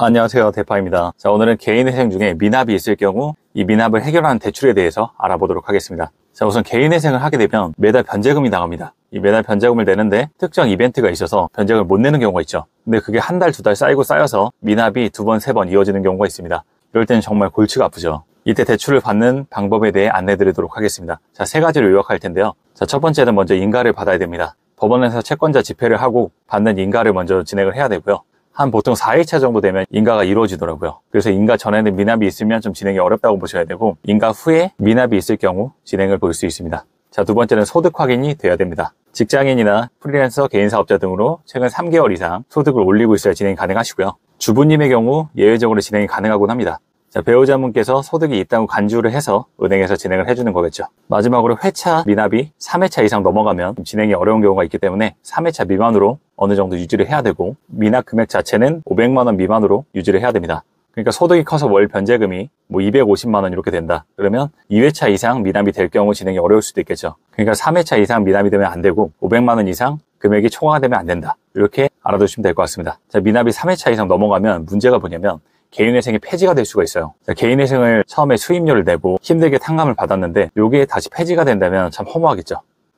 안녕하세요, 대파입니다. 자, 오늘은 개인회생 중에 미납이 있을 경우 이 미납을 해결하는 대출에 대해서 알아보도록 하겠습니다. 자, 우선 개인회생을 하게 되면 매달 변제금이 나갑니다. 이 매달 변제금을 내는데 특정 이벤트가 있어서 변제금을 못 내는 경우가 있죠. 근데 그게 한 달, 두 달 쌓이고 쌓여서 미납이 두 번, 세 번 이어지는 경우가 있습니다. 이럴 때는 정말 골치가 아프죠. 이때 대출을 받는 방법에 대해 안내드리도록 하겠습니다. 자, 세 가지를 요약할 텐데요. 자, 첫 번째는 먼저 인가를 받아야 됩니다. 법원에서 채권자 집회를 하고 받는 인가를 먼저 진행을 해야 되고요. 한 보통 4일차 정도 되면 인가가 이루어지더라고요. 그래서 인가 전에는 미납이 있으면 좀 진행이 어렵다고 보셔야 되고, 인가 후에 미납이 있을 경우 진행을 볼 수 있습니다. 자, 두 번째는 소득 확인이 돼야 됩니다. 직장인이나 프리랜서, 개인사업자 등으로 최근 3개월 이상 소득을 올리고 있어야 진행이 가능하시고요. 주부님의 경우 예외적으로 진행이 가능하곤 합니다. 자, 배우자분께서 소득이 있다고 간주를 해서 은행에서 진행을 해주는 거겠죠. 마지막으로 회차 미납이 3회차 이상 넘어가면 진행이 어려운 경우가 있기 때문에 3회차 미만으로 어느 정도 유지를 해야 되고, 미납 금액 자체는 500만 원 미만으로 유지를 해야 됩니다. 그러니까 소득이 커서 월 변제금이 250만 원 이렇게 된다. 그러면 2회차 이상 미납이 될 경우 진행이 어려울 수도 있겠죠. 그러니까 3회차 이상 미납이 되면 안 되고 500만 원 이상 금액이 초과가 되면 안 된다. 이렇게 알아두시면 될 것 같습니다. 자, 미납이 3회차 이상 넘어가면 문제가 뭐냐면 개인회생이 폐지가 될 수가 있어요. 자, 개인회생을 처음에 수임료를 내고 힘들게 탕감을 받았는데 요게 다시 폐지가 된다면 참 허무하겠죠.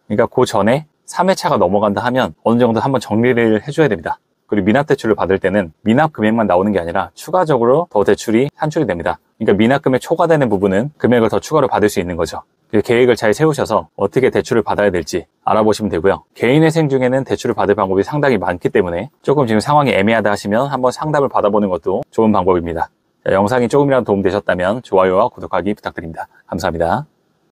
그러니까 그 전에 3회차가 넘어간다 하면 어느 정도 한번 정리를 해줘야 됩니다. 그리고 미납 대출을 받을 때는 미납 금액만 나오는 게 아니라 추가적으로 더 대출이 산출이 됩니다. 그러니까 미납 금액 초과되는 부분은 금액을 더 추가로 받을 수 있는 거죠. 계획을 잘 세우셔서 어떻게 대출을 받아야 될지 알아보시면 되고요. 개인회생 중에는 대출을 받을 방법이 상당히 많기 때문에 조금 지금 상황이 애매하다 하시면 한번 상담을 받아보는 것도 좋은 방법입니다. 자, 영상이 조금이라도 도움되셨다면 좋아요와 구독하기 부탁드립니다. 감사합니다.